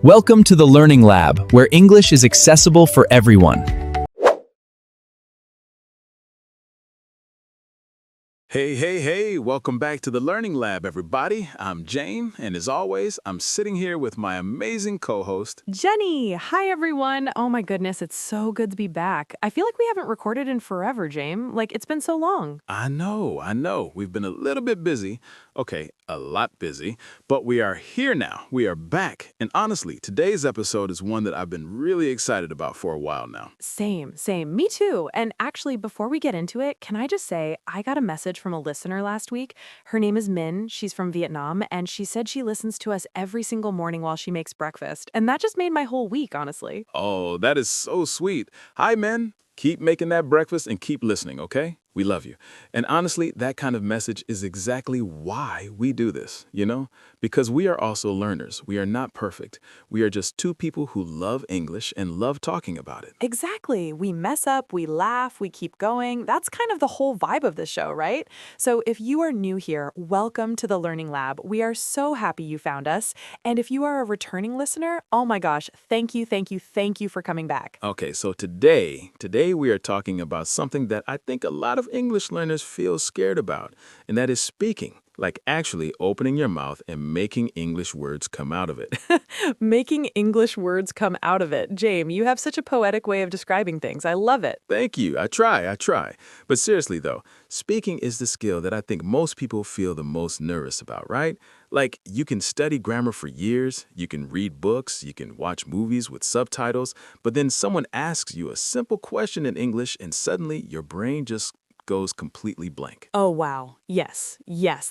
Welcome to the Learning Lab, where English is accessible for everyone. Hey, welcome back to the Learning Lab, everybody. I'm Jane, and as always, I'm sitting here with my amazing co-host, Jenny! Hi, everyone. Oh my goodness, it's so good to be back. I feel like we haven't recorded in forever, Jane. Like, it's been so long. I know. We've been a little bit busy. Okay, a lot busy, but we are here now. We are back. And honestly, today's episode is one that I've been really excited about for a while now. Same. Me too. And actually, before we get into it, can I just say, I got a message from a listener last week. Her name is Min. She's from Vietnam, and she said she listens to us every single morning while she makes breakfast. And that just made my whole week, honestly. Oh, that is so sweet. Hi, men. Keep making that breakfast and keep listening, okay? We love you. And honestly, that kind of message is exactly why we do this, Because we are also learners. We are not perfect. We are just two people who love English and love talking about it. Exactly. We mess up, we laugh, we keep going. That's kind of the whole vibe of the show, right? So if you are new here, welcome to the Learning Lab. We are so happy you found us. And if you are a returning listener, oh my gosh, thank you for coming back. Okay, so today we are talking about something that I think a lot of English learners feel scared about, and that is speaking. Like actually opening your mouth and making English words come out of it. Making English words come out of it. James, you have such a poetic way of describing things. I love it. Thank you. I try. But seriously, though, speaking is the skill that I think most people feel the most nervous about, right? Like, you can study grammar for years, you can read books, you can watch movies with subtitles, but then someone asks you a simple question in English and suddenly your brain just goes completely blank. Oh, wow. Yes,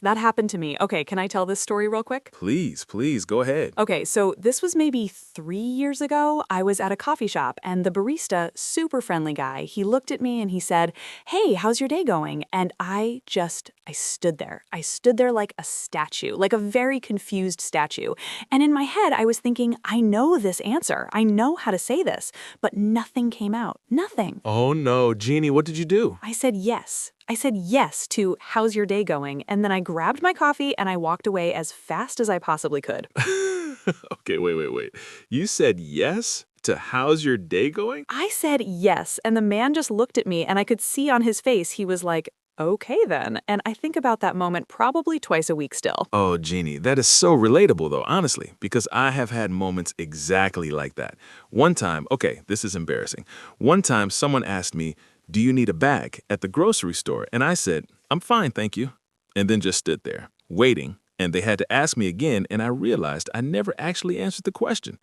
that happened to me. Okay, can I tell this story real quick? Please, go ahead. Okay, so this was maybe 3 years ago. I was at a coffee shop, and the barista, super friendly guy, he looked at me and he said, "Hey, how's your day going?" And I stood there. I stood there like a statue, like a very confused statue. And in my head, I was thinking, I know this answer. I know how to say this. But nothing came out. Nothing. Oh no, Jeannie, what did you do? I said yes. I said yes to "How's your day going?" And then I grabbed my coffee and I walked away as fast as I possibly could. Okay, wait. You said yes to "How's your day going"? I said yes, and the man just looked at me and I could see on his face he was like, "Okay then." And I think about that moment probably twice a week still. Oh, Jeannie, that is so relatable though, honestly, because I have had moments exactly like that. One time, okay, this is embarrassing. One time someone asked me, "Do you need a bag?" at the grocery store, and I said, "I'm fine, thank you." And then just stood there, waiting, and they had to ask me again, and I realized I never actually answered the question.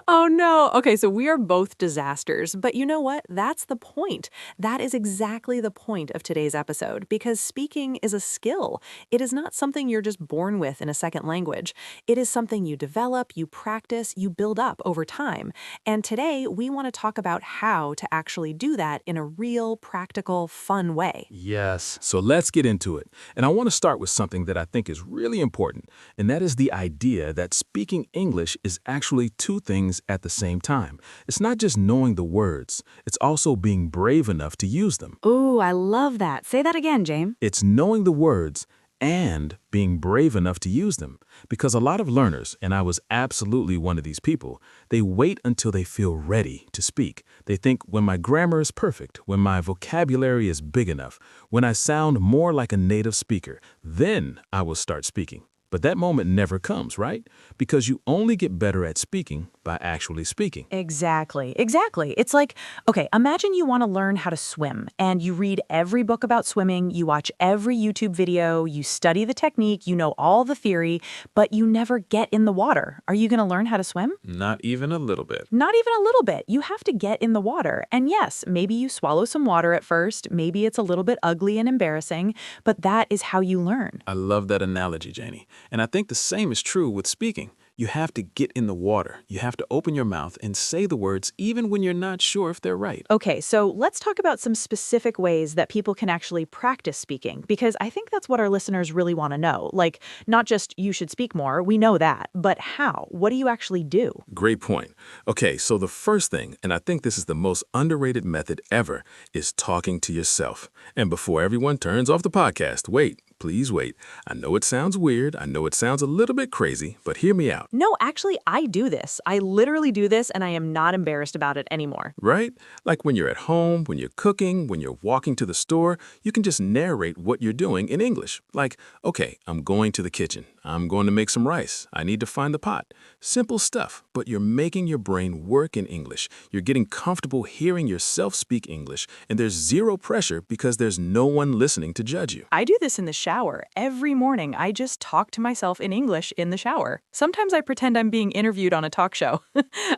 Oh no. Okay, so we are both disasters. But you know what? That's the point. That is exactly the point of today's episode, because speaking is a skill. It is not something you're just born with in a second language. It is something you develop, you practice, you build up over time. And today we want to talk about how to actually do that in a real, practical, fun way. Yes. So let's get into it. And I want to start with something that I think is really important, and that is the idea that speaking English is actually two things at the same time. It's not just knowing the words, it's also being brave enough to use them. Ooh, I love that. Say that again, James. It's knowing the words and being brave enough to use them. Because a lot of learners, and I was absolutely one of these people, they wait until they feel ready to speak. They think, when my grammar is perfect, when my vocabulary is big enough, when I sound more like a native speaker, then I will start speaking. But that moment never comes, right? Because you only get better at speaking by actually speaking. Exactly. It's like, okay, imagine you want to learn how to swim and you read every book about swimming, you watch every YouTube video, you study the technique, you know all the theory, but you never get in the water. Are you going to learn how to swim? Not even a little bit. Not even a little bit. You have to get in the water. And yes, maybe you swallow some water at first, maybe it's a little bit ugly and embarrassing, but that is how you learn. I love that analogy, Janie. And I think the same is true with speaking. You have to get in the water. You have to open your mouth and say the words even when you're not sure if they're right. Okay, so let's talk about some specific ways that people can actually practice speaking, because I think that's what our listeners really want to know. Like, not just you should speak more, we know that, but how? What do you actually do? Great point. Okay, so the first thing, and I think this is the most underrated method ever, is talking to yourself. And before everyone turns off the podcast, wait, Please wait. I know it sounds weird. I know it sounds a little bit crazy, but hear me out. No, actually, I do this. I literally do this, and I am not embarrassed about it anymore. Right? Like when you're at home, when you're cooking, when you're walking to the store, you can just narrate what you're doing in English. Like, okay, I'm going to the kitchen. I'm going to make some rice. I need to find the pot. Simple stuff, but you're making your brain work in English. You're getting comfortable hearing yourself speak English, and there's zero pressure because there's no one listening to judge you. I do this in the shower. Every morning, I just talk to myself in English in the shower. Sometimes I pretend I'm being interviewed on a talk show.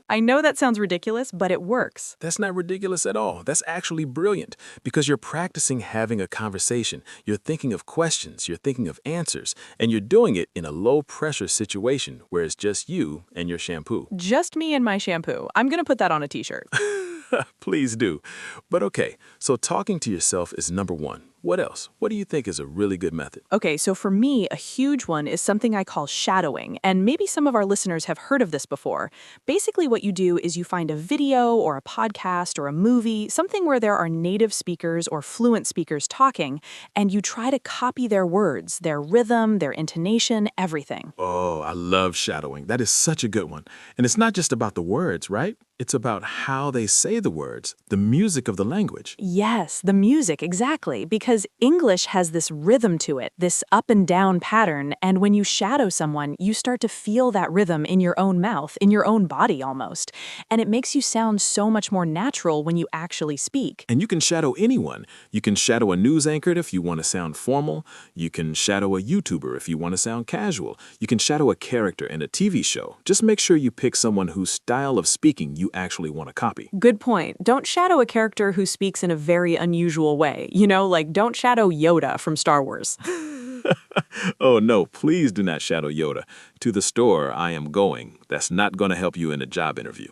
I know that sounds ridiculous, but it works. That's not ridiculous at all. That's actually brilliant because you're practicing having a conversation. You're thinking of questions, you're thinking of answers, and you're doing it in a low-pressure situation where it's just you and your shampoo. Just me and my shampoo. I'm gonna put that on a t-shirt. Please do. But okay, so talking to yourself is number one. What else? What do you think is a really good method? Okay, so for me, a huge one is something I call shadowing, and maybe some of our listeners have heard of this before. Basically, what you do is you find a video or a podcast or a movie, something where there are native speakers or fluent speakers talking, and you try to copy their words, their rhythm, their intonation, everything. Oh, I love shadowing. That is such a good one. And it's not just about the words, right? It's about how they say the words, the music of the language. Yes, the music, exactly, because English has this rhythm to it, this up and down pattern, and when you shadow someone, you start to feel that rhythm in your own mouth, in your own body almost, and it makes you sound so much more natural when you actually speak. And you can shadow anyone. You can shadow a news anchor if you want to sound formal. You can shadow a YouTuber if you want to sound casual. You can shadow a character in a TV show. Just make sure you pick someone whose style of speaking you actually want to copy. Good point. Don't shadow a character who speaks in a very unusual way. Like don't shadow Yoda from Star Wars. Oh no, please do not shadow Yoda. To the store I am going. That's not going to help you in a job interview.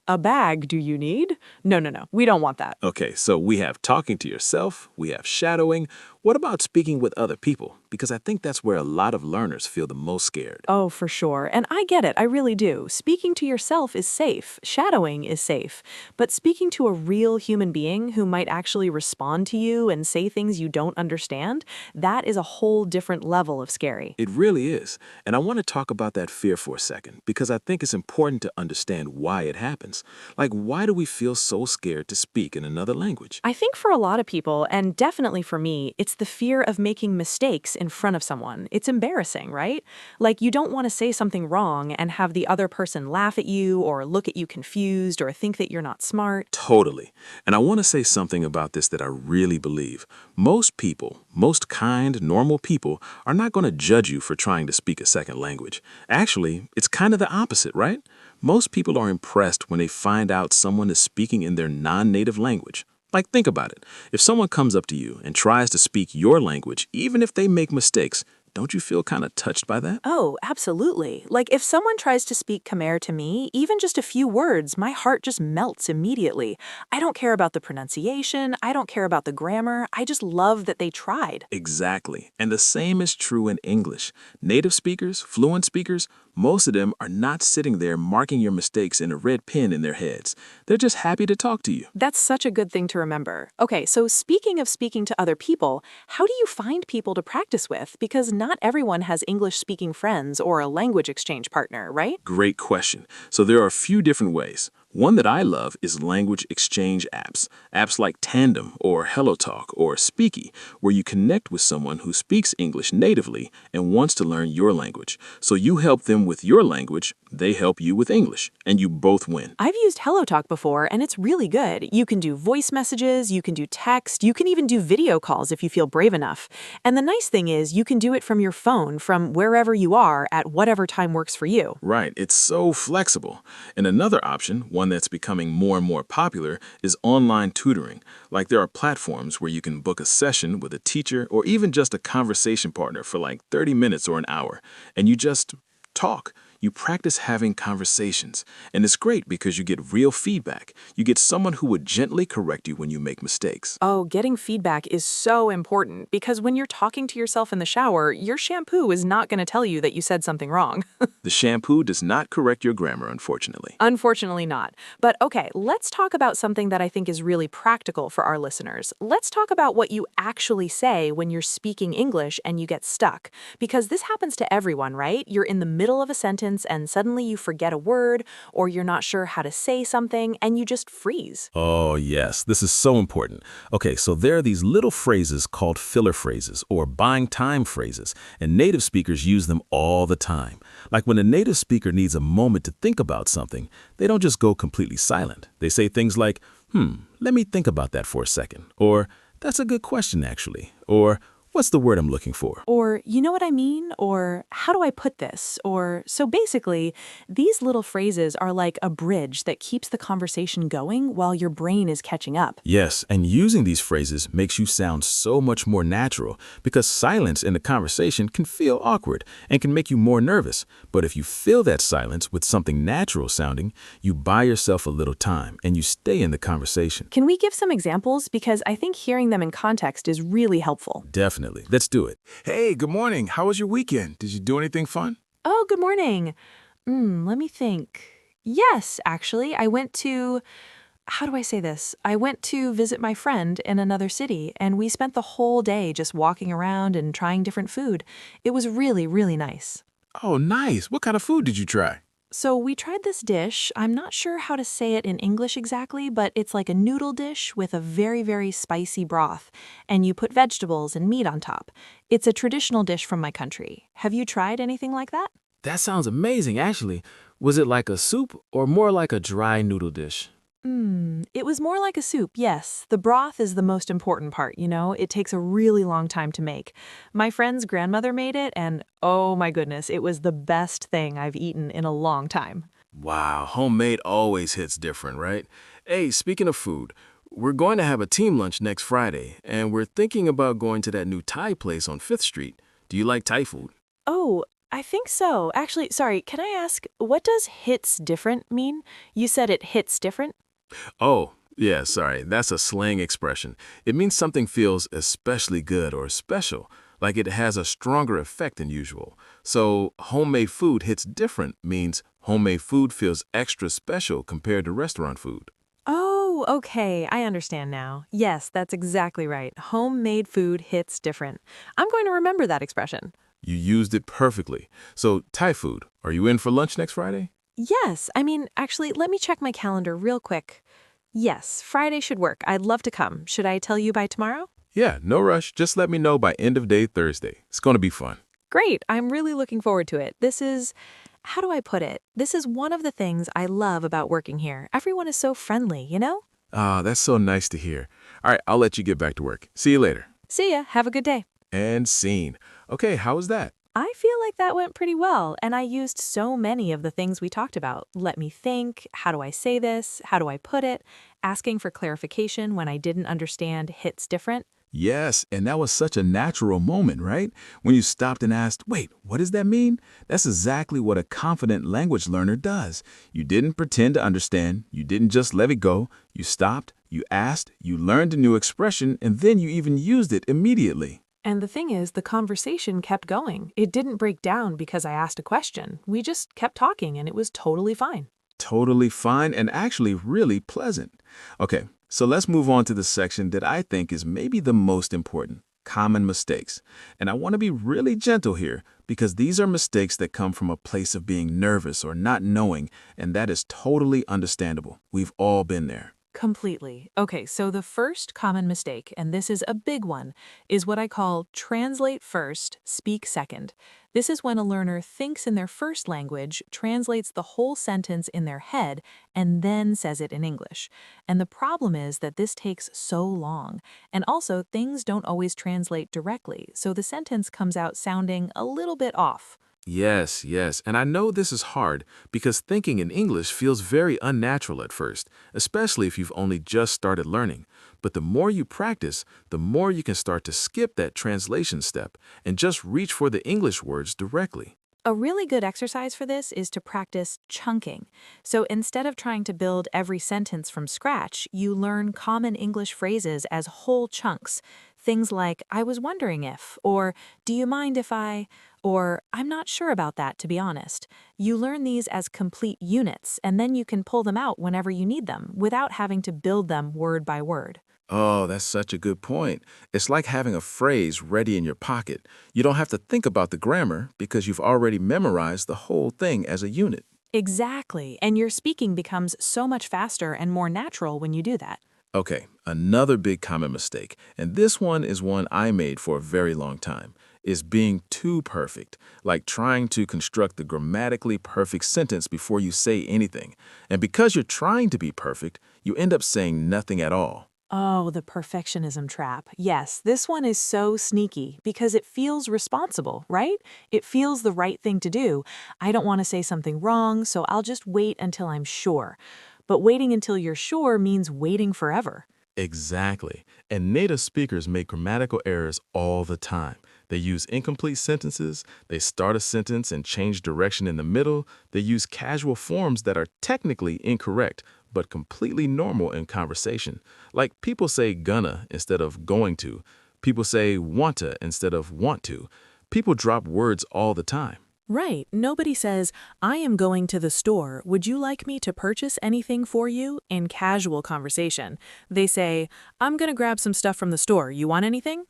A bag do you need? No. We don't want that. Okay, so we have talking to yourself, we have shadowing. What about speaking with other people? Because I think that's where a lot of learners feel the most scared. Oh, for sure. And I get it. I really do. Speaking to yourself is safe. Shadowing is safe. But speaking to a real human being who might actually respond to you and say things you don't understand, that is a whole different level of scary. It really is. And I want to talk about that fear for a second, because I think it's important to understand why it happens. Like, why do we feel so scared to speak in another language? I think for a lot of people, and definitely for me, it's the fear of making mistakes in front of someone. It's embarrassing, right? Like you don't want to say something wrong and have the other person laugh at you or look at you confused or think that you're not smart. Totally. And I want to say something about this that I really believe. Most people, most kind, normal people, are not going to judge you for trying to speak a second language. Actually, it's kind of the opposite, right? Most people are impressed when they find out someone is speaking in their non-native language. Like, think about it. If someone comes up to you and tries to speak your language, even if they make mistakes, don't you feel kind of touched by that? Oh, absolutely. Like if someone tries to speak Khmer to me, even just a few words, my heart just melts immediately. I don't care about the pronunciation. I don't care about the grammar. I just love that they tried. Exactly. And the same is true in English. Native speakers, fluent speakers, most of them are not sitting there marking your mistakes in a red pen in their heads. They're just happy to talk to you. That's such a good thing to remember. Okay, so speaking of speaking to other people, how do you find people to practice with? Because not everyone has English-speaking friends or a language exchange partner, right? Great question. So there are a few different ways. One that I love is language exchange apps. Apps like Tandem or HelloTalk or Speaky, where you connect with someone who speaks English natively and wants to learn your language. So you help them with your language, they help you with English, and you both win. I've used HelloTalk before, and it's really good. You can do voice messages, you can do text, you can even do video calls if you feel brave enough. And the nice thing is you can do it from your phone, from wherever you are, at whatever time works for you. Right, it's so flexible. And another option, one that's becoming more and more popular, is online tutoring. Like there are platforms where you can book a session with a teacher or even just a conversation partner for like 30 minutes or an hour, and you just talk. You practice having conversations, and it's great because you get real feedback. You get someone who would gently correct you when you make mistakes. Oh, getting feedback is so important because when you're talking to yourself in the shower, your shampoo is not going to tell you that you said something wrong. The shampoo does not correct your grammar, unfortunately. Unfortunately not. But okay, let's talk about something that I think is really practical for our listeners. Let's talk about what you actually say when you're speaking English and you get stuck. Because this happens to everyone, right? You're in the middle of a sentence and suddenly you forget a word or you're not sure how to say something and you just freeze. Oh, yes, this is so important. Okay, so there are these little phrases called filler phrases or buying time phrases, and native speakers use them all the time. Like when a native speaker needs a moment to think about something, they don't just go completely silent. They say things like, let me think about that for a second, or that's a good question, actually, or what's the word I'm looking for? Or, you know what I mean? Or, how do I put this? Or, so basically, these little phrases are like a bridge that keeps the conversation going while your brain is catching up. Yes, and using these phrases makes you sound so much more natural because silence in a conversation can feel awkward and can make you more nervous. But if you fill that silence with something natural sounding, you buy yourself a little time and you stay in the conversation. Can we give some examples? Because I think hearing them in context is really helpful. Definitely. Let's do it. Hey, good morning. How was your weekend? Did you do anything fun? Oh, good morning. Let me think. Yes, actually, I went to, how do I say this? I went to visit my friend in another city, and we spent the whole day just walking around and trying different food. It was really, really nice. Oh, nice. What kind of food did you try? So we tried this dish. I'm not sure how to say it in English exactly, but it's like a noodle dish with a very, very spicy broth, and you put vegetables and meat on top. It's a traditional dish from my country. Have you tried anything like that? That sounds amazing, actually. Was it like a soup or more like a dry noodle dish? It was more like a soup, yes. The broth is the most important part, you know? It takes a really long time to make. My friend's grandmother made it, and oh my goodness, it was the best thing I've eaten in a long time. Wow, homemade always hits different, right? Hey, speaking of food, we're going to have a team lunch next Friday, and we're thinking about going to that new Thai place on 5th Street. Do you like Thai food? Oh, I think so. Actually, sorry, can I ask, what does hits different mean? You said it hits different? Oh, yeah, sorry, that's a slang expression. It means something feels especially good or special, like it has a stronger effect than usual. So, homemade food hits different means homemade food feels extra special compared to restaurant food. Oh, okay, I understand now. Yes, that's exactly right. Homemade food hits different. I'm going to remember that expression. You used it perfectly. So, Thai food, are you in for lunch next Friday? Yes, actually, let me check my calendar real quick. Yes, Friday should work. I'd love to come. Should I tell you by tomorrow? Yeah, no rush. Just let me know by end of day Thursday. It's going to be fun. Great, I'm really looking forward to it. This is, how do I put it? This is one of the things I love about working here. Everyone is so friendly, you know? Ah, that's so nice to hear. All right, I'll let you get back to work. See you later. See ya, have a good day. And scene. Okay, how was that? I feel like that went pretty well, and I used so many of the things we talked about. Let me think, how do I say this, how do I put it, asking for clarification when I didn't understand hits different. Yes, and that was such a natural moment, right? When you stopped and asked, wait, what does that mean? That's exactly what a confident language learner does. You didn't pretend to understand. You didn't just let it go. You stopped, you asked, you learned a new expression, and then you even used it immediately. And the thing is, the conversation kept going. It didn't break down because I asked a question. We just kept talking, and it was totally fine. Totally fine and actually really pleasant. Okay, so let's move on to the section that I think is maybe the most important, common mistakes. And I want to be really gentle here because these are mistakes that come from a place of being nervous or not knowing, and that is totally understandable. We've all been there. Completely. Okay, so the first common mistake, and this is a big one, is what I call translate first, speak second. This is when a learner thinks in their first language, translates the whole sentence in their head, and then says it in English. And the problem is that this takes so long. And also, things don't always translate directly, so the sentence comes out sounding a little bit off. Yes, and I know this is hard because thinking in English feels very unnatural at first, especially if you've only just started learning. But the more you practice, the more you can start to skip that translation step and just reach for the English words directly. A really good exercise for this is to practice chunking. So instead of trying to build every sentence from scratch, you learn common English phrases as whole chunks. Things like, I was wondering if, or do you mind if I, or I'm not sure about that, to be honest. You learn these as complete units, and then you can pull them out whenever you need them without having to build them word by word. Oh, that's such a good point. It's like having a phrase ready in your pocket. You don't have to think about the grammar because you've already memorized the whole thing as a unit. Exactly, and your speaking becomes so much faster and more natural when you do that. Okay, another big common mistake, and this one is one I made for a very long time, is being too perfect, like trying to construct the grammatically perfect sentence before you say anything. And because you're trying to be perfect, you end up saying nothing at all. Oh, the perfectionism trap. Yes, this one is so sneaky because it feels responsible, right? It feels the right thing to do. I don't want to say something wrong, so I'll just wait until I'm sure. But waiting until you're sure means waiting forever. Exactly. And native speakers make grammatical errors all the time. They use incomplete sentences, they start a sentence and change direction in the middle, they use casual forms that are technically incorrect, but completely normal in conversation. Like people say gonna instead of going to. People say wanta instead of want to. People drop words all the time. Right. Nobody says, I am going to the store. Would you like me to purchase anything for you? In casual conversation. They say, I'm going to grab some stuff from the store. You want anything?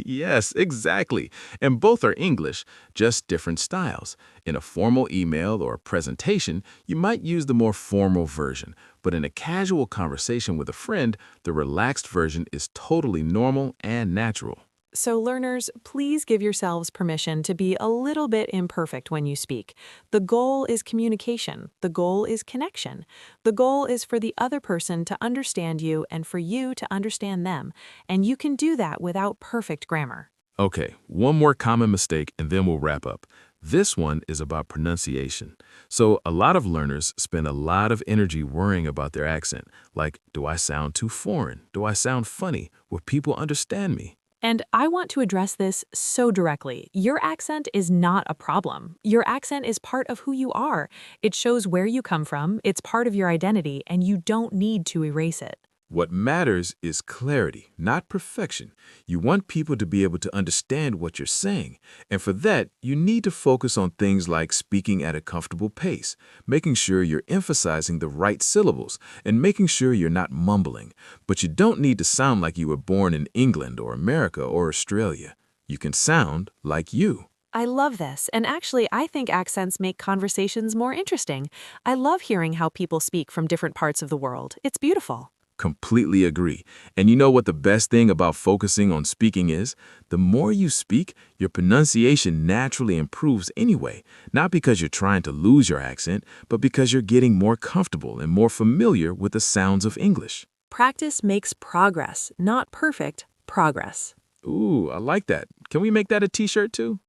Yes, exactly. And both are English, just different styles. In a formal email or presentation, you might use the more formal version, but in a casual conversation with a friend, the relaxed version is totally normal and natural. So, learners, please give yourselves permission to be a little bit imperfect when you speak. The goal is communication. The goal is connection. The goal is for the other person to understand you and for you to understand them. And you can do that without perfect grammar. Okay, one more common mistake and then we'll wrap up. This one is about pronunciation. So a lot of learners spend a lot of energy worrying about their accent. Like, do I sound too foreign? Do I sound funny? Will people understand me? And I want to address this so directly. Your accent is not a problem. Your accent is part of who you are. It shows where you come from, it's part of your identity, and you don't need to erase it. What matters is clarity, not perfection. You want people to be able to understand what you're saying. And for that, you need to focus on things like speaking at a comfortable pace, making sure you're emphasizing the right syllables, and making sure you're not mumbling. But you don't need to sound like you were born in England or America or Australia. You can sound like you. I love this, and actually, I think accents make conversations more interesting. I love hearing how people speak from different parts of the world. It's beautiful. Completely agree. And you know what the best thing about focusing on speaking is? The more you speak, your pronunciation naturally improves anyway. Not because you're trying to lose your accent, but because you're getting more comfortable and more familiar with the sounds of English. Practice makes progress, not perfect progress. Ooh, I like that. Can we make that a t-shirt too?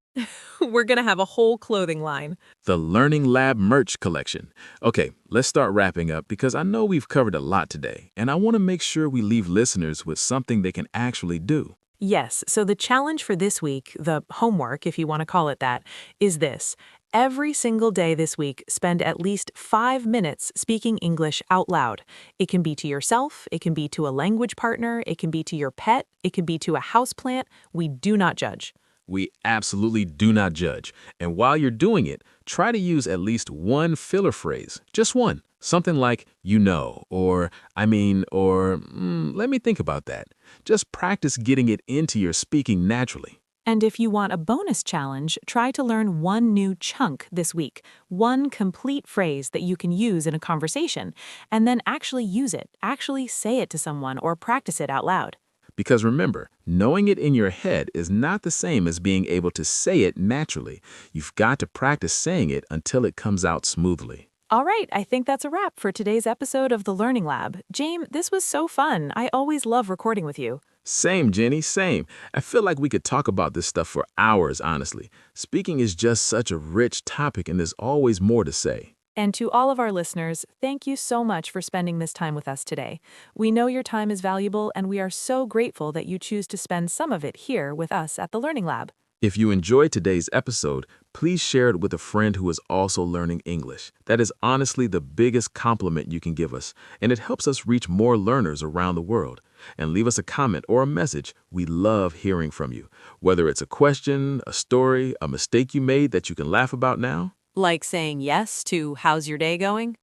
We're gonna have a whole clothing line. The Learning Lab merch collection. Okay, let's start wrapping up because I know we've covered a lot today, and I want to make sure we leave listeners with something they can actually do. Yes, so the challenge for this week, the homework, if you want to call it that, is this. Every single day this week, spend at least 5 minutes speaking English out loud. It can be to yourself, it can be to a language partner, it can be to your pet, it can be to a houseplant. We do not judge. We absolutely do not judge. And while you're doing it, try to use at least one filler phrase, just one. Something like, you know, or I mean, or let me think about that. Just practice getting it into your speaking naturally. And if you want a bonus challenge, try to learn one new chunk this week, one complete phrase that you can use in a conversation, and then actually use it, actually say it to someone or practice it out loud. Because remember, knowing it in your head is not the same as being able to say it naturally. You've got to practice saying it until it comes out smoothly. All right, I think that's a wrap for today's episode of The Learning Lab. James, this was so fun. I always love recording with you. Same, Jenny, same. I feel like we could talk about this stuff for hours, honestly. Speaking is just such a rich topic and there's always more to say. And to all of our listeners, thank you so much for spending this time with us today. We know your time is valuable, and we are so grateful that you choose to spend some of it here with us at the Learning Lab. If you enjoyed today's episode, please share it with a friend who is also learning English. That is honestly the biggest compliment you can give us, and it helps us reach more learners around the world. And leave us a comment or a message. We love hearing from you. Whether it's a question, a story, a mistake you made that you can laugh about now. Like saying yes to how's your day going?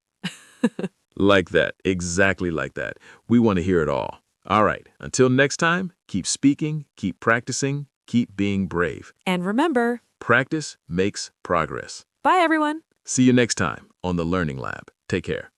Like that, exactly like that. We want to hear it all. All right, until next time, keep speaking, keep practicing, keep being brave. And remember, Practice makes progress. bye everyone. See you next time on the Learning Lab. Take care.